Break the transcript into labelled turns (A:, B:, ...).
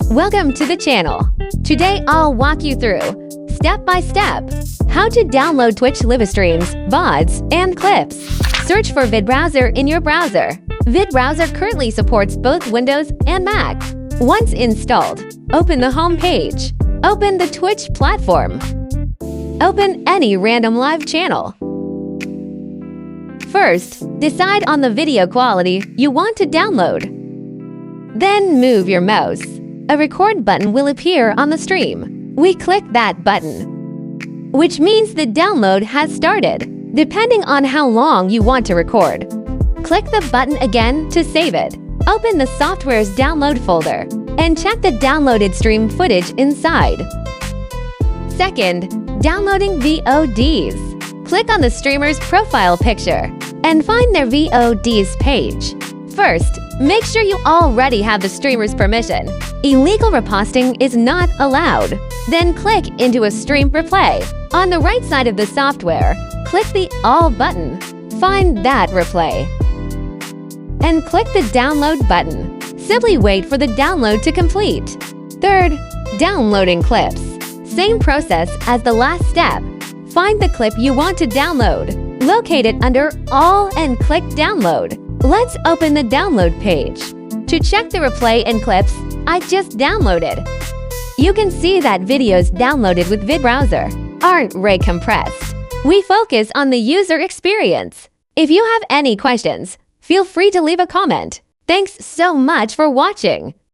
A: Welcome to the channel. Today I'll walk you through, step by step, how to download Twitch live streams, VODs, and clips. Search for Vid Browser in your browser. Vid Browser currently supports both Windows and Mac. Once installed, open the home page. Open the Twitch platform. Open any random live channel. First, decide on the video quality you want to download. Then move your mouse. A record button will appear on the stream. We click that button, which means the download has started, depending on how long you want to record. Click the button again to save it. Open the software's download folder and check the downloaded stream footage inside. Second, downloading VODs. Click on the streamer's profile picture and find their VODs page. First, make sure you already have the streamer's permission. Illegal reposting is not allowed. Then click into a stream replay. On the right side of the software, click the All button. Find that replay and click the Download button. Simply wait for the download to complete. Third, downloading clips. Same process as the last step. Find the clip you want to download. Locate it under All and click Download. Let's open the download page. To check the replay and clips I just downloaded, you can see that videos downloaded with Vid Browser aren't RAW compressed. We focus on the user experience. If you have any questions, feel free to leave a comment. Thanks so much for watching.